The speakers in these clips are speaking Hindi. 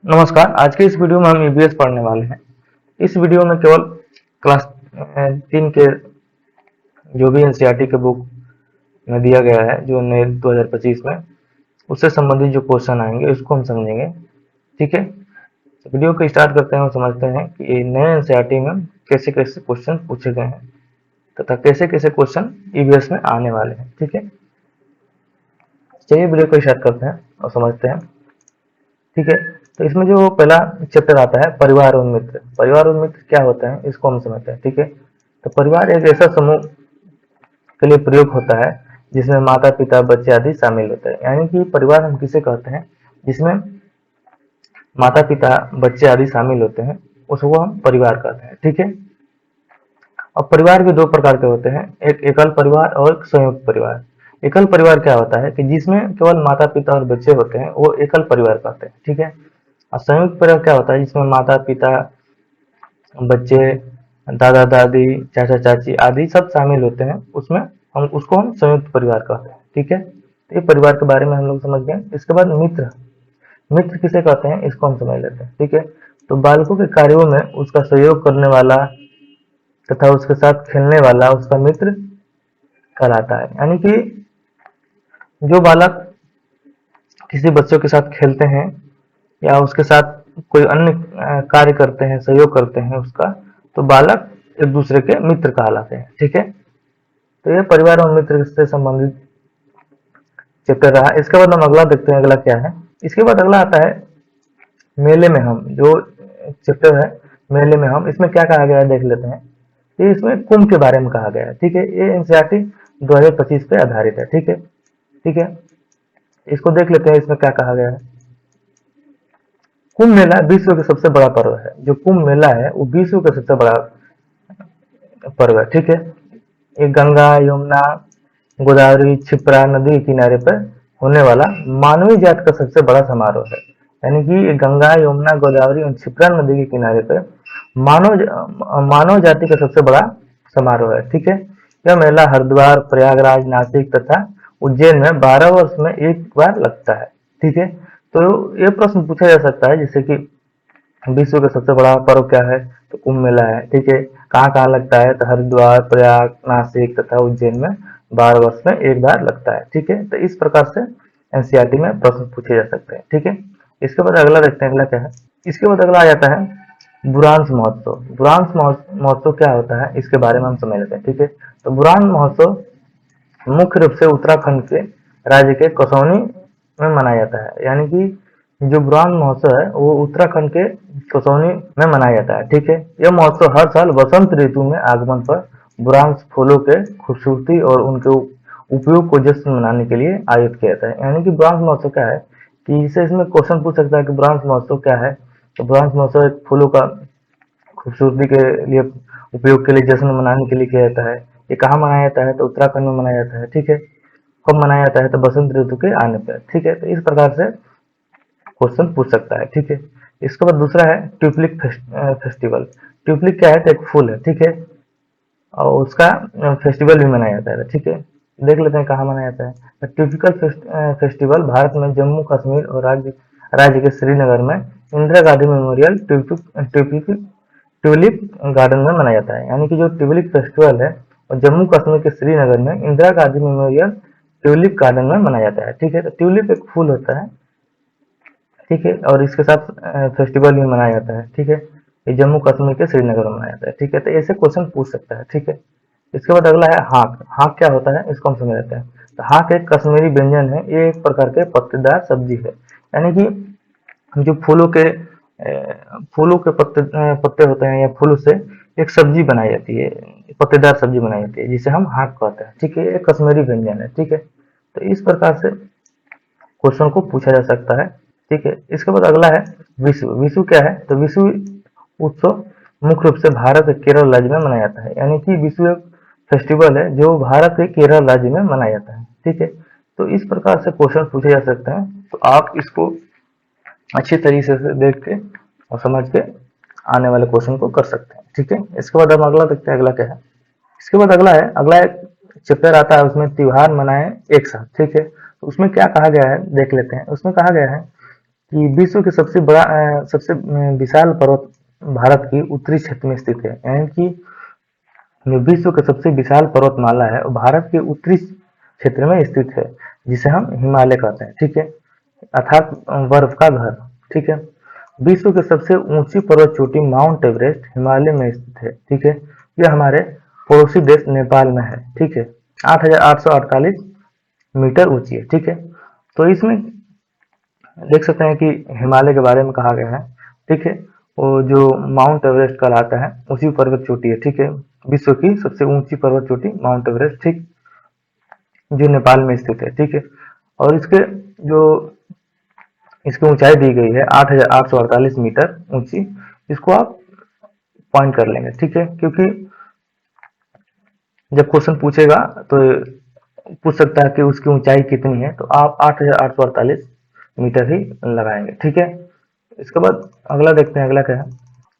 नमस्कार। आज के इस वीडियो में हम ईवीएस पढ़ने वाले हैं। इस वीडियो में केवल क्लास 3 के जो भी एनसीईआरटी के बुक में दिया गया है जो नए 2025 में, उससे संबंधित जो क्वेश्चन आएंगे उसको हम समझेंगे। ठीक है, तो वीडियो को स्टार्ट करते हैं और समझते हैं कि नए एनसीईआरटी में कैसे कैसे क्वेश्चन पूछे गए हैं तथा कैसे कैसे क्वेश्चन ईवीएस में आने वाले हैं। ठीक है, चलिए वीडियो को स्टार्ट करते हैं और समझते हैं। ठीक है, तो इसमें जो पहला चैप्टर आता है परिवार और मित्र। परिवार और मित्र क्या होता है इसको हम समझते हैं। ठीक है, तो परिवार एक ऐसा समूह के लिए प्रयोग होता है जिसमें माता पिता बच्चे आदि शामिल होते हैं। यानी कि परिवार हम किसे कहते हैं जिसमें माता पिता बच्चे आदि शामिल होते हैं, उसको हम परिवार कहते हैं। ठीक है, अब परिवार भी दो प्रकार के होते हैं, एक एकल परिवार और एक संयुक्त परिवार। एकल परिवार क्या होता है कि जिसमें केवल माता पिता और बच्चे होते हैं, वो एकल परिवार कहते हैं। ठीक है, और संयुक्त परिवार क्या होता है जिसमें माता पिता बच्चे दादा दादी चाचा चाची आदि सब शामिल होते हैं, उसमें हम संयुक्त परिवार कहते हैं। ठीक है, तो ये परिवार के बारे में हम लोग समझ गए। इसके बाद मित्र। मित्र किसे कहते हैं इसको हम समझ लेते हैं। ठीक है, तो बालकों के कार्यों में उसका सहयोग करने वाला तथा उसके साथ खेलने वाला उसका मित्र कहलाता है। यानी कि जो बालक किसी बच्चों के साथ खेलते हैं या उसके साथ कोई अन्य कार्य करते हैं, सहयोग करते हैं उसका, तो बालक एक दूसरे के मित्र कहलाते हैं। ठीक है, तो ये परिवार और मित्र से संबंधित चैप्टर रहा। इसके बाद हम अगला देखते हैं, अगला क्या है। इसके बाद अगला आता है मेले में हम। जो चैप्टर है मेले में हम, इसमें क्या कहा गया है देख लेते हैं। ये इसमें कुंभ के बारे में कहा गया है। ठीक है, ये एनसीईआरटी 2025 पे आधारित है। ठीक है, ठीक है, इसको देख लेते हैं इसमें क्या कहा गया है। कुंभ मेला विश्व का सबसे बड़ा पर्व है। जो कुंभ मेला है वो विश्व का सबसे बड़ा पर्व है। ठीक है, ये गंगा यमुना गोदावरी क्षिप्रा नदी के किनारे पर होने वाला मानवीय जाति का सबसे बड़ा समारोह है। यानी कि ये गंगा यमुना गोदावरी और क्षिप्रा नदी के किनारे पर मानव जाति का सबसे बड़ा समारोह है। ठीक है, यह मेला हरिद्वार प्रयागराज नासिक तथा उज्जैन में 12 वर्ष में एक बार लगता है। ठीक है, तो ये प्रश्न पूछा जा सकता है जैसे कि विश्व का सबसे बड़ा पर्व क्या है, तो कुंभ मेला है। ठीक है, कहाँ कहाँ लगता है, तो हरिद्वार प्रयाग नासिक तथा उज्जैन में 12 वर्ष में एक बार लगता है। ठीक है, तो इस प्रकार से एनसीईआरटी में प्रश्न पूछे जा सकते हैं। ठीक है, इसके बाद अगला देखते हैं, अगला क्या है। इसके बाद अगला आ जाता है बुरांस महोत्सव। बुरांस महोत्सव क्या होता है इसके बारे में हम समझ लेते हैं। ठीक है, तो बुरांस महोत्सव मुख्य रूप से उत्तराखंड के राज्य के कसौनी में मनाया जाता है। यानी कि जो बुरांस महोत्सव है वो उत्तराखंड के कसौनी में मनाया जाता है। ठीक है, यह महोत्सव हर साल बसंत ऋतु में आगमन पर बुरांस फूलों के खूबसूरती और उनके उपयोग को जश्न मनाने के लिए आयोजित किया जाता है। यानी कि बुरांस महोत्सव क्या है कि इसे इसमें क्वेश्चन पूछ सकता है कि बुरांस महोत्सव क्या है। तो बुरांस महोत्सव एक फूलों का खूबसूरती के लिए उपयोग के लिए जश्न मनाने के लिए किया जाता है। ये कहाँ मनाया जाता है, तो उत्तराखंड में मनाया जाता है। ठीक है, कब मनाया जाता है, तो बसंत ऋतु के आने पर। ठीक है, तो इस प्रकार से क्वेश्चन पूछ सकता है। ठीक है, इसके बाद दूसरा है ट्यूलिप फेस्टिवल। ट्यूलिप क्या है, तो एक फूल है। ठीक है, और उसका फेस्टिवल भी मनाया जाता है। ठीक है, देख लेते हैं कहाँ मनाया जाता है। ट्यूलिप फेस्टिवल भारत में जम्मू कश्मीर और राज्य के श्रीनगर में Indira Gandhi memorial tulip garden में मनाया जाता है। यानी कि जो ट्यूलिप फेस्टिवल है और जम्मू कश्मीर के श्रीनगर में Indira Gandhi memorial tulip garden में मनाया जाता है। ठीक है, तो ट्यूलिप एक फूल होता है। ठीक है, और इसके साथ फेस्टिवल भी मनाया जाता है। ठीक है, ये जम्मू कश्मीर के श्रीनगर में मनाया जाता है। ठीक है, तो ऐसे क्वेश्चन पूछ सकता है। ठीक है, इसके बाद अगला है हाक। हाक क्या होता है इसको हम समझ लेते हैं। तो हाक एक कश्मीरी व्यंजन है। ये एक प्रकार के पत्तेदार सब्जी है। यानी कि जो फूलों के पत्ते होते हैं या फूलों से एक सब्जी बनाई जाती है, पत्तेदार सब्जी बनाई जाती है जिसे हम हाक कहते हैं। ठीक है, ये कश्मीरी व्यंजन है। ठीक है, तो इस प्रकार से क्वेश्चन को पूछा जा सकता है। ठीक है, इसके बाद अगला है विषु। विषु क्या है, तो विषु उत्सव मुख्य रूप से भारत के केरल राज्य में मनाया जाता है। यानी कि विषु एक फेस्टिवल है जो भारत के केरल राज्य में मनाया जाता है। ठीक है, तो इस प्रकार से क्वेश्चन पूछे जा सकते हैं। तो आप इसको अच्छी तरीके से देख के और समझ के आने वाले क्वेश्चन को कर सकते हैं। ठीक है, इसके बाद हम अगला देखते हैं, अगला क्या है। इसके बाद अगला एक चैप्टर आता है, उसमें त्योहार मनाएं एक साथ। ठीक है, तो उसमें क्या कहा गया है देख लेते हैं। उसमें कहा गया है कि विश्व के सबसे विशाल पर्वत भारत की उत्तरी क्षेत्र में स्थित है। यानी कि जो विश्व का सबसे विशाल पर्वतमाला है वो भारत के उत्तरी क्षेत्र में स्थित है, जिसे हम हिमालय कहते हैं, ठीक है, अर्थात बर्फ का घर, ठीक है। विश्व की सबसे ऊंची पर्वत चोटी माउंट एवरेस्ट हिमालय में स्थित है, ठीक है। यह हमारे पड़ोसी देश नेपाल में है, ठीक है। 8,848 मीटर ऊंची है, ठीक है। तो इसमें देख सकते हैं कि हिमालय के बारे में कहा गया है, ठीक है। वो जो माउंट एवरेस्ट कहलाता है उसी पर्वत चोटी है, ठीक है। विश्व की सबसे ऊंची पर्वत चोटी माउंट एवरेस्ट, ठीक, जो नेपाल में स्थित है, ठीक है। और जो इसकी ऊंचाई दी गई है 8,848 मीटर ऊंची, इसको आप पॉइंट कर लेंगे, ठीक है, क्योंकि जब क्वेश्चन पूछेगा तो पूछ सकता है कि उसकी ऊंचाई कितनी है, तो आप 8,848 मीटर ही लगाएंगे, ठीक है। इसके बाद अगला देखते हैं, अगला क्या है।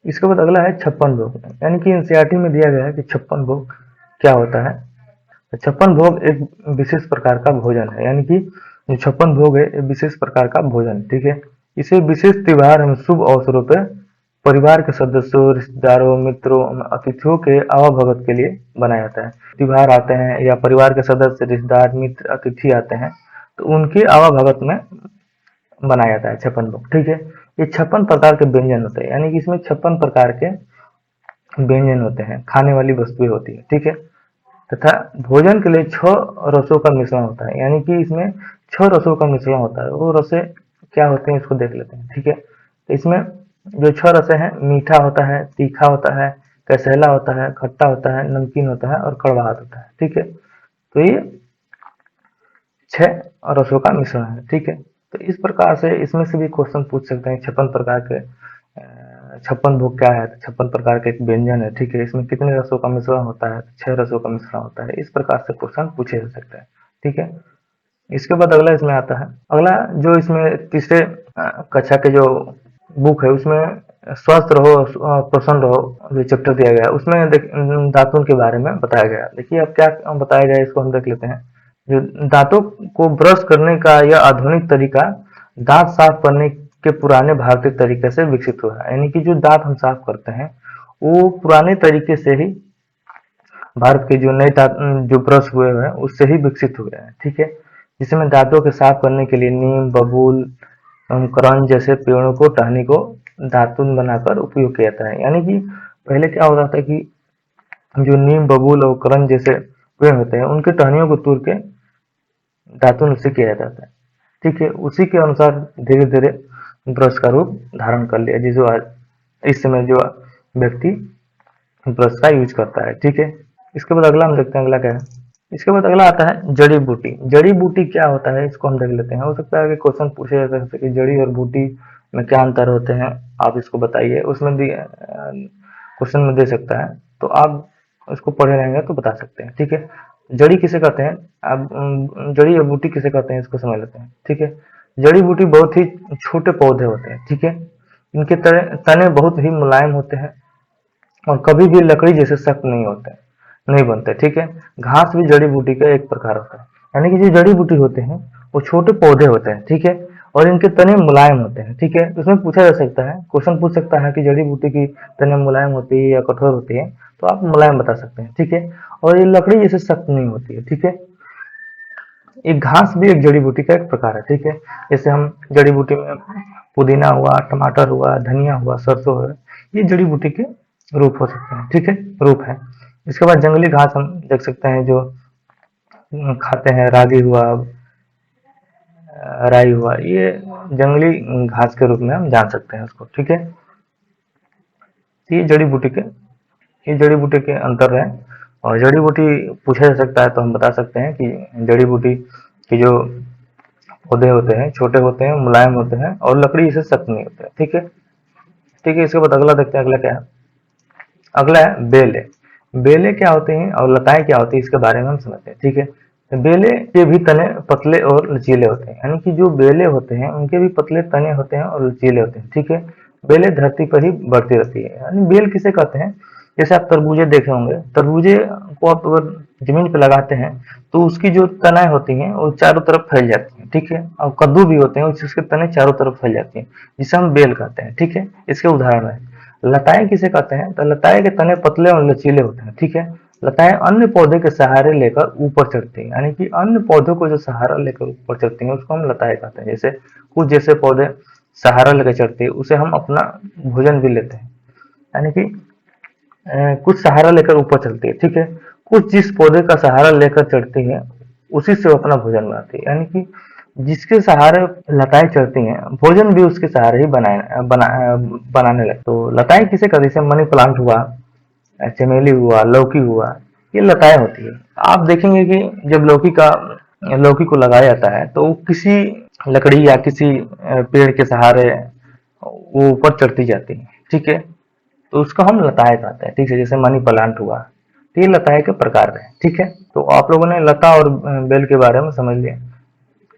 इसके बाद अगला है 56 भोग, यानी कि एनसीईआरटी में दिया गया है कि 56 भोग क्या होता है। तो 56 भोग एक विशेष प्रकार का भोजन है, यानी कि जो 56 भोग है एक विशेष प्रकार का भोजन, ठीक है। इसे विशेष त्योहार एवं शुभ अवसरों पर परिवार के सदस्यों, रिश्तेदारों, मित्रों, अतिथियों के आवाभगत के लिए बनाया जाता है। त्योहार आते हैं या परिवार के सदस्य, रिश्तेदार, मित्र, अतिथि आते हैं, तो उनके आवाभगत में बनाया जाता है 56 भोग, ठीक है। ये 56 प्रकार के व्यंजन होते हैं, यानी कि इसमें 56 प्रकार के व्यंजन होते हैं, खाने वाली वस्तुएं होती है, ठीक है। तथा भोजन के लिए 6 रसों का मिश्रण होता है, यानी कि इसमें 6 रसों का मिश्रण होता है। वो रसें क्या होते हैं इसको देख लेते हैं, ठीक है। तो इसमें जो 6 रसें हैं, मीठा होता है, तीखा होता है, कसैला होता है, खट्टा होता है, नमकीन होता है और कड़वाहट होता है, ठीक है। तो ये 6 रसों का मिश्रण है, ठीक है। तो इस प्रकार से इसमें से भी क्वेश्चन पूछ सकते हैं 56 प्रकार के 56 भोग क्या है, 56 प्रकार के एक व्यंजन है, ठीक है। इसमें कितने रसों का मिश्रण होता है, 6 रसों का मिश्रण होता है। इस प्रकार से क्वेश्चन पूछे जा सकते हैं, ठीक है। इसके बाद अगला इसमें आता है, अगला जो इसमें तीसरे कक्षा के जो बुक है उसमें स्वस्थ रहो प्रसन्न रहो जो चैप्टर दिया गया है उसमें दातुन के बारे में बताया गया है। देखिए अब क्या बताया गया है इसको हम देख लेते हैं। जो दांतों को ब्रश करने का यह आधुनिक तरीका दांत साफ करने के पुराने भारतीय तरीके से विकसित हुआ है, यानी कि जो दांत हम साफ करते हैं वो पुराने तरीके से ही भारत के जो नए जो ब्रश हुए हैं उससे ही विकसित हुए हैं, ठीक है। जिसमें दांतों के साफ करने के लिए नीम, बबूल, करंज जैसे पेड़ों को टहनी को दातुन बनाकर उपयोग किया जाता है। यानी कि पहले क्या होता था कि जो नीम, बबूल और करंज जैसे पेड़ होते हैं उनके टहनियों को तोड़ के दातुन उससे किया जाता है, ठीक है। उसी के अनुसार धीरे धीरे ब्रश का रूप धारण कर लिया, जिसको आज इस समय जो व्यक्ति ब्रश का यूज करता है, ठीक है। इसके बाद अगला हम देखते हैं, अगला क्या है। इसके बाद अगला आता है जड़ी बूटी। जड़ी बूटी क्या होता है इसको हम देख लेते हैं। हो सकता है कि क्वेश्चन पूछे जा सकते कि जड़ी और बूटी में क्या अंतर होते हैं, आप इसको बताइए। उसमें भी क्वेश्चन में दे सकता है, तो आप उसको पढ़े रहेंगे तो बता सकते हैं, ठीक है। जड़ी किसे कहते हैं, अब जड़ी और बूटी किसे कहते हैं इसको समझ लेते हैं, ठीक है। जड़ी बूटी बहुत ही छोटे पौधे होते हैं, ठीक है। इनके तने बहुत ही मुलायम होते हैं और कभी भी लकड़ी जैसे सख्त नहीं बनते, ठीक है। घास भी जड़ी बूटी का एक प्रकार होता है, यानी कि जो जड़ी बूटी होते हैं वो छोटे पौधे होते हैं, ठीक है। और इनके तने मुलायम होते हैं, ठीक है। इसमें पूछा जा सकता है, क्वेश्चन पूछ सकता है कि जड़ी बूटी की तने मुलायम होती है या कठोर होती है, तो आप मुलायम बता सकते हैं, ठीक है। और ये लकड़ी जैसे सख्त नहीं होती है, ठीक है। एक घास भी एक जड़ी बूटी का एक प्रकार है, ठीक है। जैसे हम जड़ी बूटी में पुदीना हुआ, टमाटर हुआ, धनिया हुआ, सरसों हुआ, ये जड़ी बूटी के रूप हो सकते हैं, ठीक है, रूप है। इसके बाद जंगली घास हम देख सकते हैं जो खाते हैं, रागी हुआ, राई हुआ, ये जंगली घास के रूप में हम जान सकते हैं उसको, ठीक है। तो ये जड़ी बूटी के अंतर है। और जड़ी बूटी पूछा जा सकता है तो हम बता सकते हैं कि जड़ी बूटी के जो पौधे होते हैं छोटे होते हैं, मुलायम होते हैं और लकड़ी से सख्त नहीं होते हैं, ठीक है। ठीक है, इसके बाद अगला देखते हैं, अगला क्या है। अगला है बेले। बेले क्या होते हैं और लताएं क्या होती है इसके बारे में हम समझते हैं, ठीक है। तो बेले के भी तने पतले और लचीले होते हैं, यानी कि जो बेले होते हैं उनके भी पतले तने होते हैं और लचीले होते हैं, ठीक है। बेले धरती पर ही बढ़ती रहती है, यानी बेल किसे कहते हैं। जैसे आप तरबूजे देखे होंगे, तरबूजे को आप अगर जमीन पे लगाते हैं तो उसकी जो तनाएं होती हैं वो चारों तरफ फैल जाती हैं, ठीक है। और कद्दू भी होते हैं उसके तने चारों तरफ फैल जाती हैं, जिसे हम बेल कहते हैं, ठीक है। इसके उदाहरण है। लताएं किसे कहते हैं, तो लताएं के तने पतले और लचीले होते हैं, ठीक है। लताएं अन्य पौधे के सहारे लेकर ऊपर चढ़ती हैं, यानी कि अन्य पौधों को जो सहारा लेकर ऊपर चढ़ती हैं उसको हम लताएं कहते हैं। जैसे कुछ जैसे पौधे सहारा लेकर चढ़ते हैं उसे हम अपना भोजन भी लेते हैं, यानी कि कुछ सहारा लेकर ऊपर चलती है, ठीक है। कुछ जिस पौधे का सहारा लेकर चढ़ती है उसी से वो अपना भोजन बनाती है, यानी कि जिसके सहारे लताएं चढ़ती हैं भोजन भी उसके सहारे ही बनाने लगती। तो लताएं किसे कहते हैं, जैसे मनी प्लांट हुआ, चमेली हुआ, लौकी हुआ, ये लताएं होती है। आप देखेंगे कि जब लौकी को लगाया जाता है तो वो किसी लकड़ी या किसी पेड़ के सहारे वो ऊपर चढ़ती जाती है, ठीक है। तो उसको हम लताएं कहते हैं, ठीक है। जैसे मनी प्लांट हुआ, तो ये लताएं के प्रकार है, ठीक है। तो आप लोगों ने लता और बेल के बारे में समझ लिया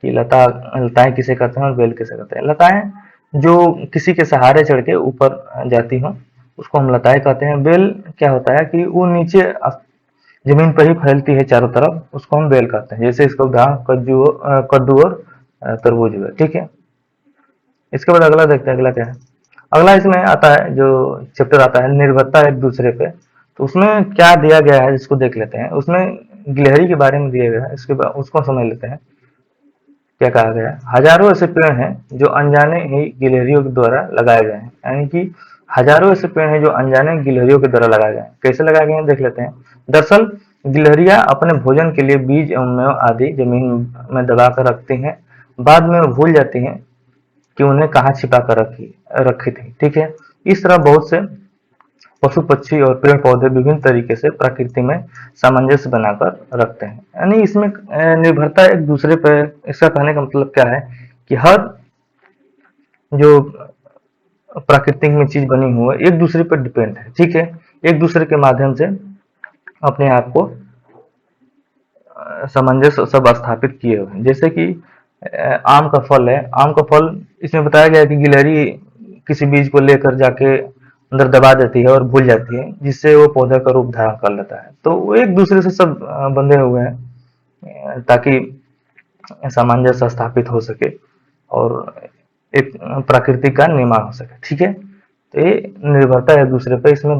कि लताएं किसे कहते हैं और बेल किसे कहते हैं। लताएं जो किसी के सहारे चढ़ के ऊपर जाती हो उसको हम लताएं कहते हैं। बेल क्या होता है कि वो नीचे जमीन पर ही फैलती है चारों तरफ, उसको हम बेल कहते हैं। जैसे इसका उदाहरण कद्दू और तरबूज हुआ, ठीक है। इसके बाद अगला देखते हैं, अगला क्या है। अगला इसमें आता है जो चैप्टर आता है निर्भरता एक दूसरे पे। तो उसमें क्या दिया गया है जिसको देख लेते हैं। उसमें गिलहरी के बारे में दिया गया है, इसके बाद उसको समझ लेते हैं क्या कहा गया है। हजारों ऐसे पेड़ हैं जो अनजाने ही गिलहरियों के द्वारा लगाए गए हैं, यानी कि हजारों ऐसे पेड़ हैं जो अनजाने गिलहरियों के द्वारा लगाए गए हैं। कैसे लगाए गए हैं देख लेते हैं। दरअसल गिलहरियां अपने भोजन के लिए बीज एवं मेव आदि जमीन में दबा कर रखती हैं, बाद में वो भूल जाती हैं कि उन्हें कहाँ छिपा कर रखी थी, ठीक है। इस तरह बहुत से पशु पक्षी और पेड़ पौधे विभिन्न तरीके से प्रकृति में सामंजस्य बनाकर रखते हैं, यानी इसमें निर्भरता एक दूसरे पर। इसका कहने का मतलब क्या है कि हर जो प्राकृतिक में चीज बनी हुई है एक दूसरे पर डिपेंड है, ठीक है। एक दूसरे के माध्यम से अपने आप को सामंजस्य सब स्थापित किए हुए हैं। जैसे कि आम का फल है, आम का फल इसमें बताया गया है कि गिलहरी किसी बीज को लेकर जाके अंदर दबा देती है और भूल जाती है, जिससे वो पौधा का रूप धारण कर लेता है। तो वो एक दूसरे से सब बंधे हुए हैं ताकि सामंजस्य स्थापित हो सके और एक प्रकृति का निर्माण हो सके, ठीक है। तो ये निर्भरता है एक दूसरे पर, इसमें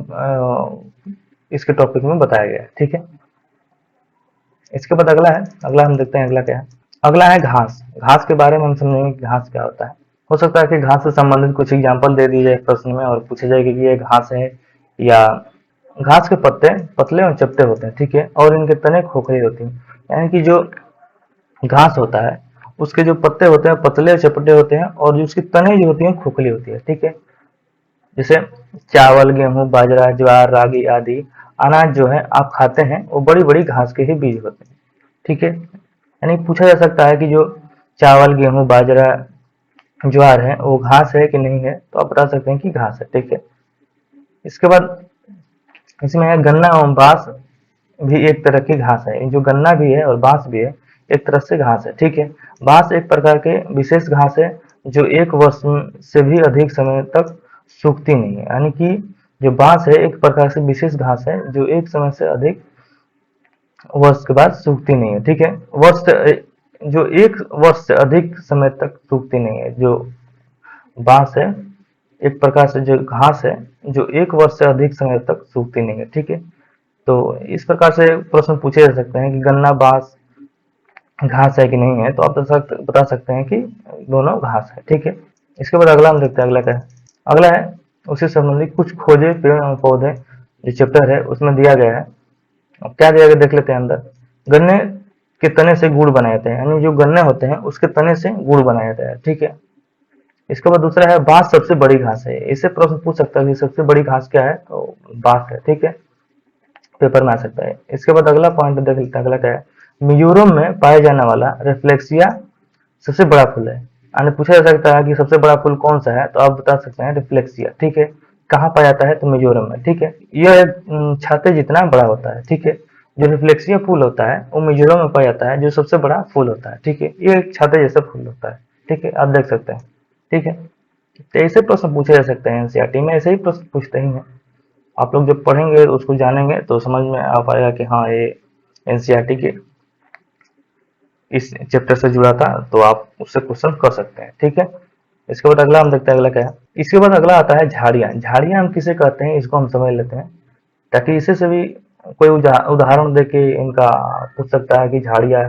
इसके टॉपिक में बताया गया है, ठीक है। इसके बाद अगला है, अगला हम देखते हैं अगला क्या है। अगला है घास। घास के बारे में हम समझेंगे कि घास क्या होता है। हो सकता है कि घास से संबंधित कुछ एग्जाम्पल दे दिए जाए प्रश्न में और पूछा जाएगा कि ये घास है या घास के पत्ते पतले और चपटे होते हैं, ठीक है, और इनके तने खोखले होती हैं। यानी कि जो घास होता है उसके जो पत्ते होते हैं पतले और चपटे होते हैं और जो उसकी तने जो होती हैं खोखली होती है, ठीक है। जैसे चावल, गेहूं, बाजरा, ज्वार, रागी आदि अनाज जो है आप खाते हैं वो बड़ी बड़ी घास के ही बीज होते हैं, ठीक है। यानी पूछा जा सकता है कि जो चावल, गेहूं, बाजरा, ज्वार है वो घास है कि नहीं है, तो आप बता सकते हैं कि घास है, ठीक है। इसके बाद इसमें है गन्ना एवं बांस भी एक तरह की घास है। जो गन्ना भी है और बांस भी है एक तरह से घास है, ठीक है। बांस एक प्रकार के विशेष घास है जो एक वर्ष से भी अधिक समय तक सूखती नहीं है, यानी कि जो बांस है एक प्रकार से विशेष घास है जो एक समय से अधिक वर्ष के बाद सूखती नहीं है, ठीक है। जो एक वर्ष से अधिक समय तक सूखती नहीं है, जो बांस है एक प्रकार से जो घास है जो एक वर्ष से अधिक समय तक सूखती नहीं है, ठीक है। तो इस प्रकार से प्रश्न पूछे जा सकते हैं कि गन्ना बांस घास है कि नहीं है, तो आप बता सकते हैं कि दोनों घास है, ठीक है। इसके बाद अगला हम देखते हैं अगला क्या है। अगला है उससे संबंधित कुछ खोजे पेड़ और पौधे, जो चैप्टर है उसमें दिया गया है। अब क्या दिया गया देख लेते हैं। अंदर गन्ने के तने से गुड़ बनाए जाते हैं, यानी जो गन्ने होते हैं उसके तने से गुड़ बनाया जाता है, ठीक है। इसके बाद दूसरा है बांस सबसे बड़ी घास है। इससे प्रश्न पूछ सकता है कि सबसे बड़ी घास क्या है, तो बांस है, ठीक है, पेपर में आ सकता है। इसके बाद अगला पॉइंट देख लेते हैं, अगला क्या है। मिजोरम में पाया जाने वाला रिफ्लेक्सिया सबसे बड़ा फूल है, यानी पूछा जा सकता है कि सबसे बड़ा फूल कौन सा है, तो आप बता सकते हैं रिफ्लेक्सिया, ठीक है। कहाँ पाया जाता है, तो मिजोरम में, ठीक है। यह एक छाते जितना बड़ा होता है, ठीक है। जो रिफ्लेक्सिया फूल होता है वो मिजोरम में पाया जाता है, जो सबसे बड़ा फूल होता है, ठीक है। ये एक छाते जैसा फूल होता है, ठीक है, आप देख सकते हैं, ठीक है। तो ऐसे प्रश्न पूछे जा सकते हैं एनसीईआरटी में, ऐसे ही प्रश्न पूछते ही हैं। आप लोग जब पढ़ेंगे उसको जानेंगे तो समझ में आ पाएगा कि हाँ ये एनसीईआरटी के इस चैप्टर से जुड़ा था, तो आप उससे क्वेश्चन कर सकते हैं। ठीक है, इसके बाद अगला हम देखते हैं, अगला क्या है। इसके बाद अगला आता है झाड़ियाँ। झाड़ियाँ हम किसे कहते हैं, इसको हम समझ लेते हैं, ताकि इसे से भी कोई उदाहरण दे के इनका पूछ सकता है कि झाड़ियाँ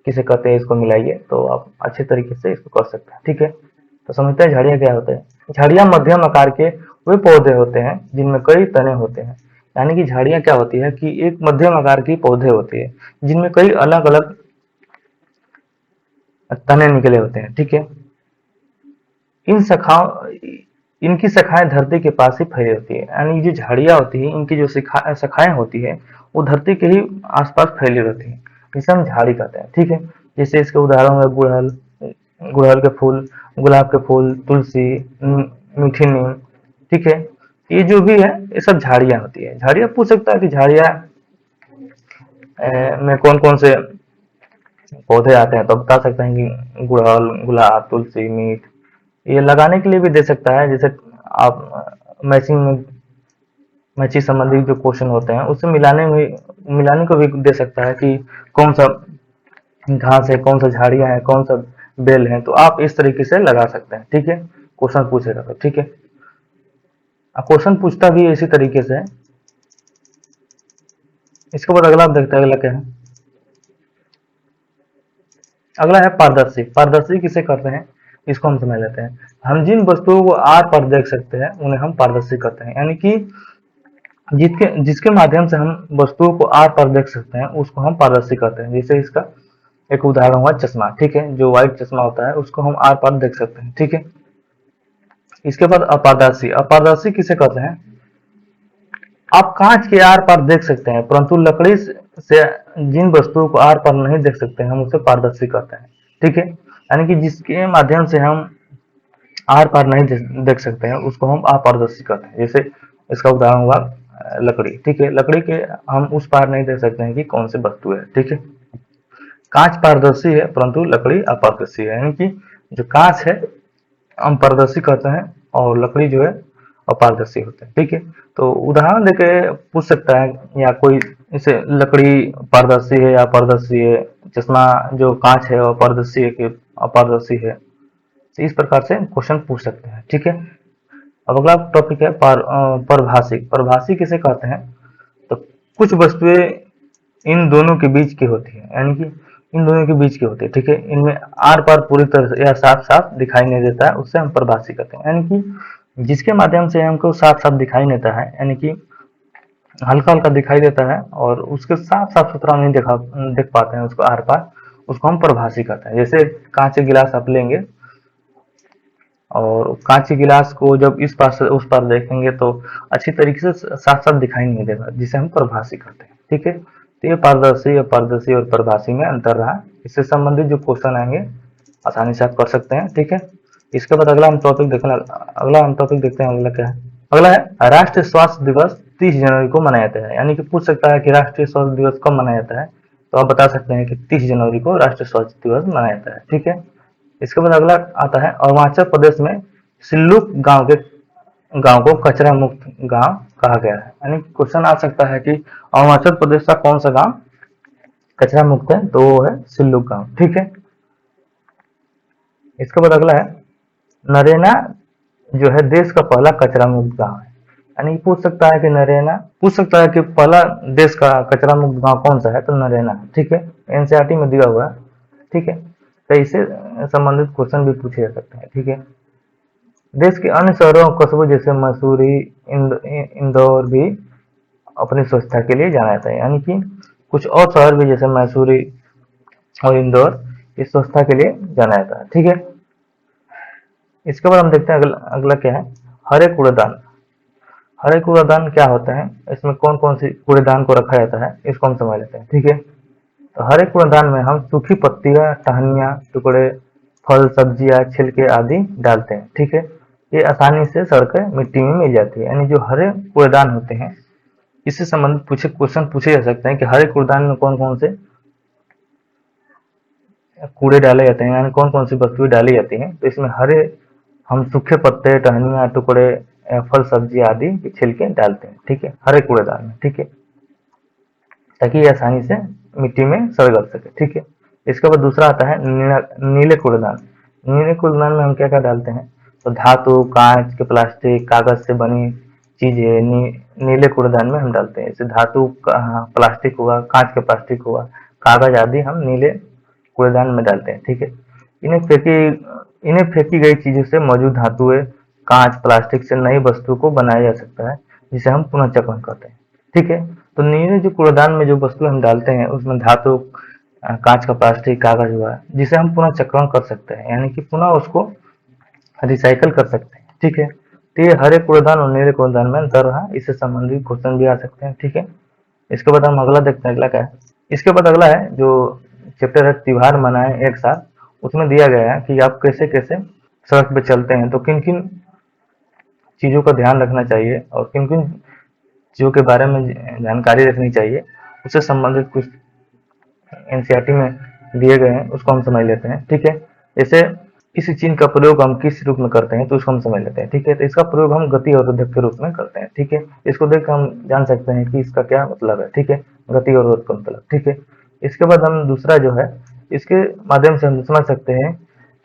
किसे कहते हैं, इसको मिलाइए, तो आप अच्छे तरीके से इसको कर सकते हैं। ठीक है, तो समझते हैं झाड़ियाँ क्या होते हैं। झाड़ियाँ मध्यम आकार के वे पौधे होते हैं जिनमें कई तने होते हैं। यानी कि झाड़ियाँ क्या होती है कि एक मध्यम आकार की पौधे होती है जिनमें कई अलग अलग तने निकले होते हैं। ठीक है, इन शाखाओं इनकी शाखाएं धरती के पास ही फैली होती है। यानी जो झाड़ियाँ होती है, इनकी जो शाखाएं होती है वो धरती के ही आसपास फैली रहती है, जिसे हम झाड़ी कहते हैं। ठीक है, जैसे इसके उदाहरण है गुड़हल, गुड़हल के फूल, गुलाब के फूल, तुलसी, मीठी नीम। ठीक है, ये जो भी है ये सब झाड़ियाँ होती है। झाड़ियाँ पूछ सकता है कि झाड़ियाँ में कौन कौन से पौधे आते हैं, तो बता सकते हैं कि गुड़हल, गुलाब, तुलसी, मीठ। ये लगाने के लिए भी दे सकता है, जैसे आप मैचिंग में मैचिंग संबंधित जो क्वेश्चन होते हैं उससे मिलाने को भी दे सकता है कि कौन सा घास है, कौन सा झाड़ियाँ है, कौन सा बेल है, तो आप इस तरीके से लगा सकते हैं। ठीक है, क्वेश्चन पूछेगा तो। ठीक है, क्वेश्चन पूछता भी इसी तरीके से है। इसके बाद अगला आप देखते हैं, अगला क्या है। अगला है पारदर्शी। पारदर्शी किसे कहते हैं, इसको हम समझ लेते हैं। हम जिन वस्तुओं को आर पार देख सकते हैं उन्हें हम पारदर्शी कहते हैं। यानी कि जिसके जिसके माध्यम से हम वस्तुओं को आर पार देख सकते हैं उसको हम पारदर्शी कहते हैं। जैसे इसका एक उदाहरण हुआ चश्मा। ठीक है, जो व्हाइट चश्मा होता है उसको हम आर पार देख सकते हैं। ठीक है, इसके बाद अपारदर्शी। अपारदर्शी किसे कहते हैं, आप कांच के आर पार देख सकते हैं परंतु लकड़ी से जिन वस्तुओं को आर पार नहीं देख सकते हैं हम उसे पारदर्शी कहते हैं। ठीक है, यानी कि जिसके माध्यम से हम आर पार नहीं देख सकते हैं उसको हम अपारदर्शी कहते हैं। जैसे इसका उदाहरण हुआ लकड़ी। ठीक है, लकड़ी के हम उस पार नहीं देख सकते हैं कि कौन सी वस्तु है। ठीक है, कांच पारदर्शी है परंतु लकड़ी अपारदर्शी है। यानी कि जो कांच है हम पारदर्शी कहते हैं और लकड़ी जो है अपारदर्शी होते हैं। ठीक है, तो उदाहरण देके पूछ सकता है, या कोई जैसे लकड़ी पारदर्शी है या अपारदर्शी है, चश्मा जो कांच है वो पारदर्शी है कि अपारदर्शी है, तो इस प्रकार से क्वेश्चन पूछ सकते हैं। ठीक है, अब अगला टॉपिक है परभाषी। परभाषी किसे कहते हैं, तो कुछ वस्तुएं इन दोनों के बीच की होती है। यानी कि इन दोनों के बीच की होती है। ठीक है, इनमें आर पार पूरी तरह से या साफ साफ दिखाई नहीं देता है, उससे हम परभाषी कहते हैं। यानी कि जिसके माध्यम से हमको साफ साफ दिखाई नहीं देता है, यानी कि हल्का हल्का दिखाई देता है और उसके साफ साफ सुथरा नहीं देख पाते हैं उसको आर पार, उसको हम परभाषी कहते हैं। जैसे कांच के गिलास आप लेंगे और कांच के गिलास को जब इस पार से उस पार देखेंगे तो अच्छी तरीके से साफ साफ दिखाई नहीं देगा, जिसे हम परभाषी कहते हैं। ठीक है, तो ये पारदर्शी, अपारदर्शी और परभाषी में अंतर रहा। इससे संबंधित जो क्वेश्चन आएंगे आसानी से आप कर सकते हैं। ठीक है, इसके बाद अगला हम टॉपिक देखते हैं। अगला क्या है, अगला है राष्ट्रीय स्वास्थ्य दिवस 30 जनवरी को मनाया जाता है। यानी कि पूछ सकता है कि राष्ट्रीय स्वास्थ्य दिवस कब मनाया जाता है, तो आप बता सकते हैं कि 30 जनवरी को राष्ट्रीय स्वास्थ्य दिवस मनाया जाता है। ठीक है, इसके बाद अगला आता है अरुणाचल प्रदेश में सिल्लुक गांव को कचरा मुक्त गांव कहा गया है। यानी क्वेश्चन आ सकता है कि अरुणाचल प्रदेश का कौन सा गांव कचरा मुक्त है, तो वो है सिल्लुक गांव। ठीक है, इसके बाद अगला है नरेना जो है देश का पहला कचरा मुक्त गांव है। यानी पूछ सकता है कि नरेना, पूछ सकता है कि पहला देश का कचरा मुक्त गांव कौन सा है, तो नरेना। ठीक है, एनसीईआरटी में दिया हुआ है। ठीक है, तो इससे संबंधित क्वेश्चन भी पूछे जा सकते हैं। ठीक है, देश के अन्य शहरों और कस्बों जैसे मसूरी, इंदौर भी अपनी स्वच्छता के लिए जाना जाता है। यानी कि कुछ और शहर भी जैसे मैसूरी और इंदौर इस स्वच्छता के लिए जाना जाता है। ठीक है, इसके बाद हम देखते हैं अगला क्या है, हरे कूड़ेदान। हरे कूड़ेदान क्या होता है, इसमें कौन कौन सी कूड़ेदान को रखा जाता है, इसको हम समझ लेते हैं। ठीक है, तो हरे कूड़ेदान में हम सूखी पत्तियां, टहनियां, टुकड़े, फल, सब्जियां, छिलके आदि डालते हैं। ठीक है, ये आसानी से सड़कर मिट्टी में मिल जाती है। यानी जो हरे कूड़ेदान होते हैं इससे संबंधित क्वेश्चन पूछे जा सकते हैं कि हरे कूड़ेदान में कौन कौन से कूड़े डाले जाते हैं, यानी कौन कौन सी वस्तुएं डाली जाती हैं। तो इसमें हरे हम सूखे पत्ते, टहनियां, टुकड़े, फल, सब्जी आदि के छिलके डालते हैं। ठीक है, हरे कूड़ेदान में। ठीक है, ताकि ये आसानी से मिट्टी में सड़ सके। ठीक है, इसके बाद दूसरा आता है नीले कूड़ेदान। नीले कूड़ेदान में हम क्या क्या डालते हैं, तो धातु, कांच के, प्लास्टिक, कागज से बनी चीजें नीले कूड़ेदान में हम डालते हैं। जैसे धातु, प्लास्टिक हुआ, कांच के प्लास्टिक हुआ, कागज आदि हम नीले कूड़ेदान में डालते हैं। ठीक है, इन्हें फेंकी गई चीजों से मौजूद धातुएं, कांच, प्लास्टिक से नई वस्तु को बनाया जा सकता है, जिसे हम पुनः चक्रण कहते हैं। ठीक है, तो नीले जो कूड़ेदान में जो वस्तु हम डालते हैं उसमें धातु, कांच का प्लास्टिक, कागज हुआ, जिसे हम पुनः चक्रण कर सकते हैं, यानी कि पुनः उसको रिसाइकल कर सकते हैं। ठीक है, तो ये हरे कूड़ेदान और नीले कूड़ेदान में अंतर रहा, इससे संबंधित क्वेश्चन भी आ सकते हैं। ठीक है, इसके बाद हम अगला देखते हैं, अगला क्या है। इसके बाद अगला है जो चैप्टर है त्योहार मनाएं एक साथ। उसमें दिया गया है कि आप कैसे कैसे सड़क पे चलते हैं, तो किन किन चीजों का ध्यान रखना चाहिए और किन किन चीजों के बारे में जानकारी रखनी चाहिए, उससे संबंधित कुछ एनसीईआरटी में दिए गए हैं, उसको हम समझ लेते हैं। ठीक है, जैसे इस चिन्ह का प्रयोग हम किस रूप में करते हैं, तो उसको हम समझ लेते हैं। ठीक है, तो इसका प्रयोग हम गति अवरोधक के रूप में करते हैं। ठीक है, इसको देख हम जान सकते हैं कि इसका क्या मतलब है। ठीक है, गति अवरोध का मतलब। ठीक है, इसके बाद हम दूसरा जो है, इसके माध्यम से हम समझ सकते हैं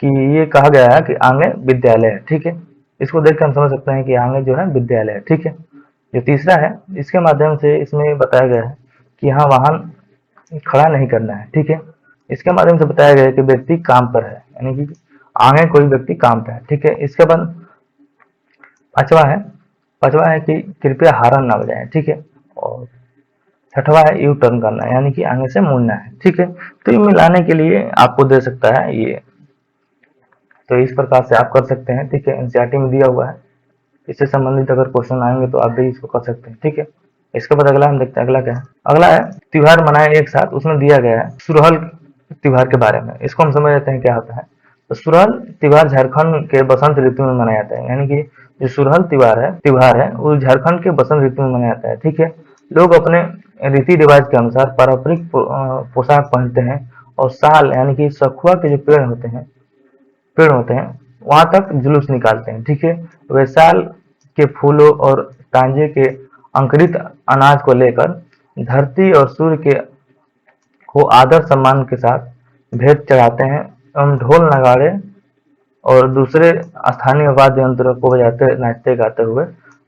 कि ये कहा गया है कि आगे विद्यालय है। ठीक है, इसको देख कर हम समझ सकते हैं कि आगे जो है विद्यालय है। ठीक है, जो तीसरा है, इसके माध्यम से इसमें बताया गया है कि यहाँ वाहन खड़ा नहीं करना है। ठीक है, इसके माध्यम से बताया गया है कि व्यक्ति काम पर है, यानी कि आगे कोई व्यक्ति काम पे है। ठीक है, इसके बाद पांचवा है कि कृपया हॉर्न ना बजाएं। ठीक है, और छठवा है यू टर्न करना, यानी कि आगे से मुड़ना है। ठीक है, तो ये मिलाने के लिए आपको दे सकता है ये, तो इस प्रकार से आप कर सकते हैं। ठीक है, एनसीईआरटी में दिया हुआ है, इससे संबंधित अगर क्वेश्चन आएंगे तो आप भी इसको कर सकते हैं। ठीक है, इसके बाद अगला हम देखते हैं, अगला क्या है। अगला है त्योहार मनाए एक साथ। उसमें दिया गया है सुरहल त्योहार के बारे में, इसको हम समझ लेते हैं क्या होता है। तो सुरहल त्योहार झारखंड के बसंत ऋतु में मनाया जाता है, यानी कि जो सुरहल त्योहार है वो झारखंड के बसंत ऋतु में मनाया जाता है। ठीक है, लोग अपने रीति रिवाज के अनुसार पारंपरिक पोशाक पहनते हैं और साल, यानी कि सखुआ के जो पेड़ होते हैं वहां तक जुलूस निकालते हैं। ठीक है, वे साल के फूलों और तांजे के अंकुरित अनाज को लेकर धरती और सूर्य के को आदर सम्मान के साथ भेंट चढ़ाते हैं एवं ढोल, नगाड़े और दूसरे स्थानीय वाद्य यंत्रों को बजाते, नाचते गाते हुए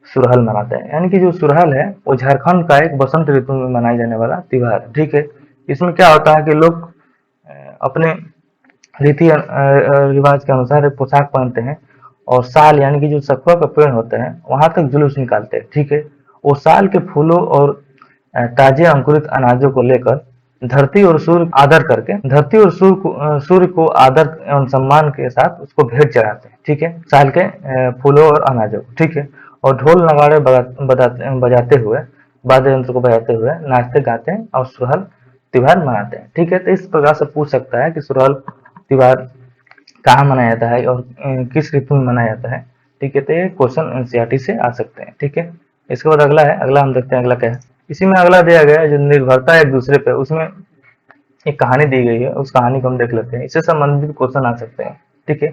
सुरहल मनाते हैं। यानी कि जो सुरहल है वो झारखंड का एक बसंत ऋतु में मनाए जाने वाला त्योहार है। ठीक है, इसमें क्या होता है कि लोग अपने रीति रिवाज के अनुसार एक पोशाक पहनते हैं और साल, यानी कि जो सखुआ का पेड़ होते हैं वहां तक जुलूस निकालते हैं। ठीक है, वो साल के फूलों और ताजे अंकुरित अनाजों को लेकर धरती और सूर्य को आदर एवं सम्मान के साथ उसको भेंट चढ़ाते हैं। ठीक है, साल के फूलों और अनाजों को। ठीक है, और ढोल नगाड़े बजाते हुए, वाद्य यंत्र को बजाते हुए नाचते गाते हैं और सुरहल त्योहार मनाते हैं। ठीक है, तो इस प्रकार से पूछ सकता है कि सुरहल त्योहार कहाँ मनाया जाता है और किस ऋतु में मनाया जाता है। ठीक है, तो ये क्वेश्चन एनसीईआरटी से आ सकते हैं। ठीक है, इसके बाद अगला हम देखते हैं, अगला क्या है। इसी में अगला दिया गया है जो निर्भरता एक दूसरे पे, उसमें एक कहानी दी गई है, उस कहानी को हम देख लेते हैं, इससे संबंधित क्वेश्चन आ सकते हैं। ठीक है,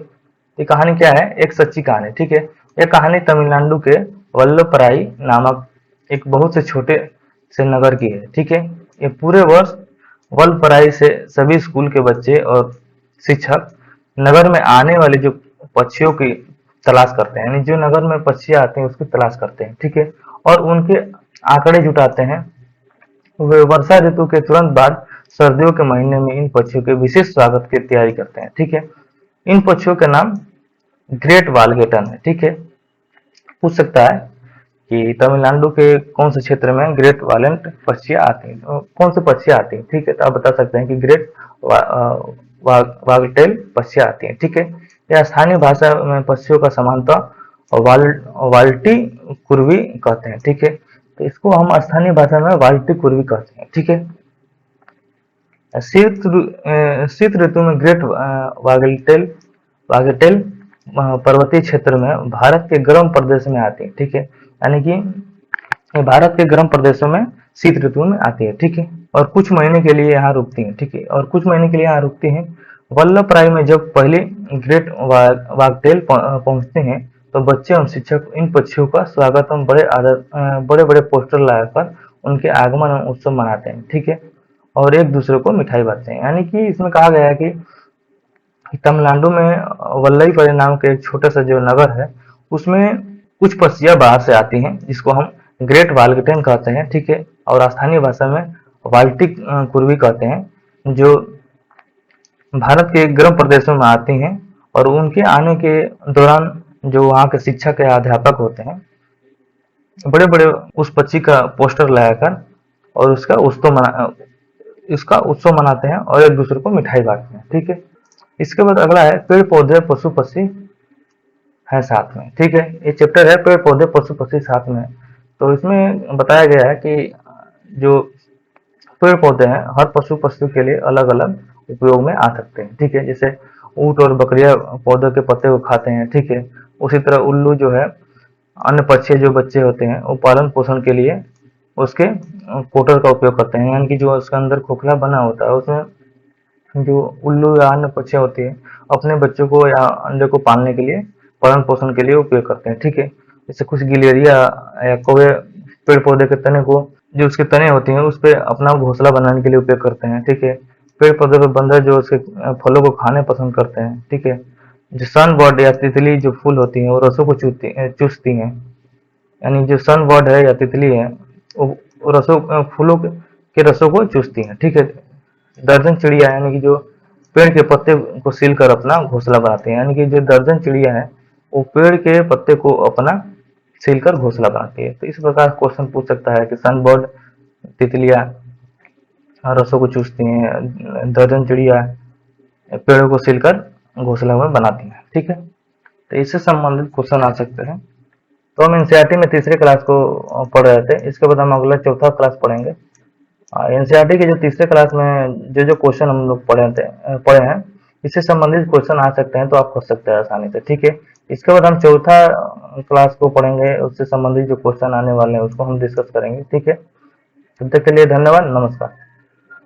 ये कहानी क्या है, एक सच्ची कहानी। ठीक है, यह कहानी तमिलनाडु के वल्लभपराई नामक एक बहुत से छोटे से नगर की है। ठीक है, ये पूरे वर्ष वल्लभपराई से सभी स्कूल के बच्चे और शिक्षक नगर में आने वाले जो पक्षियों की तलाश करते हैं, यानी जो नगर में पक्षी आते हैं उसकी तलाश करते हैं। ठीक है, और उनके आंकड़े जुटाते हैं। वे वर्षा ऋतु के तुरंत बाद सर्दियों के महीने में इन पक्षियों के विशेष स्वागत की तैयारी करते हैं। ठीक है, इन पक्षियों का नाम ग्रेट वालगेटन है। ठीक है, पूछ सकता है कि तमिलनाडु के कौन से क्षेत्र में ग्रेट वालेंट पक्षियां आती हैं, तो कौन से पक्षियां आती हैं। ठीक है, तो आप बता सकते हैं कि ग्रेट वागटेल पक्षियां आती हैं। ठीक है, यह स्थानीय भाषा में पक्षियों का समानतः वाल्टी कुर्वी कहते हैं। ठीक है, तो इसको हम स्थानीय भाषा में वाल्टी कुर्वी कहते हैं। ठीक है, शीत ऋतु में ग्रेट वागटेल पर्वतीय क्षेत्र में भारत के गर्म प्रदेश में आती है। ठीक है, यानी कि ये भारत के गर्म प्रदेशों में शीत ऋतु में आती है। ठीक है, और कुछ महीने के लिए यहाँ रुकती है। ठीक है, और कुछ महीने के लिए यहाँ रुकती हैं। वल्लभपराई में जब पहले ग्रेट वागटेल पहुंचते हैं तो बच्चे एवं शिक्षक इन पक्षियों का स्वागत एवं बड़े बड़े पोस्टर लगाकर उनके आगमन उत्सव मनाते हैं, ठीक है, और एक दूसरे को मिठाई बांटते हैं। यानी कि इसमें कहा गया है कि तमिलनाडु में वल्लईपल्ली नाम के एक छोटा सा जो नगर है, उसमें कुछ पक्षियां बाहर से आती हैं, जिसको हम ग्रेट वालगेटन कहते हैं, ठीक है, और स्थानीय भाषा में बाल्टिक कुर्वी कहते हैं, जो भारत के गर्म प्रदेशों में आती हैं। और उनके आने के दौरान जो वहाँ के शिक्षा के अध्यापक होते हैं, बड़े बड़े उस पक्षी का पोस्टर लगाकर और इसका उत्सव मनाते हैं और एक दूसरे को मिठाई बांटते हैं, ठीक है। इसके बाद अगला है पेड़ पौधे पशु पक्षी है साथ में, ठीक है। ये चैप्टर है पेड़ पौधे पशु पक्षी साथ में। तो इसमें बताया गया है कि जो पेड़ पौधे हैं हर पशु पक्षी के लिए अलग अलग उपयोग में आ सकते हैं, ठीक है। जैसे ऊंट और बकरियां पौधे के पत्ते को खाते हैं, ठीक है। उसी तरह उल्लू जो है अन्य पक्षी जो बच्चे होते हैं वो पालन पोषण के लिए उसके कोटर का उपयोग करते हैं, यानी कि जो उसके अंदर खोखला बना होता है उसमें जो उल्लू या अन्य पक्षी होती है अपने बच्चों को या अंडे को पालने के लिए पालन पोषण के लिए उपयोग करते हैं, ठीक है। जैसे कुछ गिलेरिया या कौवे पेड़ पौधे के तने को जो उसके तने होती हैं उस पर अपना घोंसला बनाने के लिए उपयोग करते हैं, ठीक है। पेड़ पौधे पर बंदर जो उसके फलों को खाने पसंद करते हैं, ठीक है। जो सन बर्ड या तितली जो फूल होती है वो रसों को चूसती हैं, यानी जो सन बर्ड है या तितली है वो फूलों के रसों को चूसती हैं, ठीक है। दर्जन चिड़िया यानी कि जो पेड़ के पत्ते को सील कर अपना घोंसला बनाते हैं, यानी कि जो दर्जन चिड़िया है वो पेड़ के पत्ते को अपना सील कर घोंसला बनाती है। तो इस प्रकार क्वेश्चन पूछ सकता है कि सनबर्ड तितलियां रसों को चूसती हैं, दर्जन चिड़िया पेड़ों को सील कर घोंसला में बनाती हैं, ठीक है। तो इससे संबंधित क्वेश्चन आ सकते हैं। तो हम एनसीईआरटी में तीसरे क्लास को पढ़ रहे थे, इसके बाद हम अगला चौथा क्लास पढ़ेंगे। एनसीईआरटी के जो तीसरे क्लास में जो क्वेश्चन हम लोग पढ़े हैं इससे संबंधित क्वेश्चन आ सकते हैं, तो आप खोज सकते हैं आसानी से, ठीक है। इसके बाद हम चौथा क्लास को पढ़ेंगे, उससे संबंधित जो क्वेश्चन आने वाले हैं उसको हम डिस्कस करेंगे, ठीक है। तब तक के लिए धन्यवाद, नमस्कार।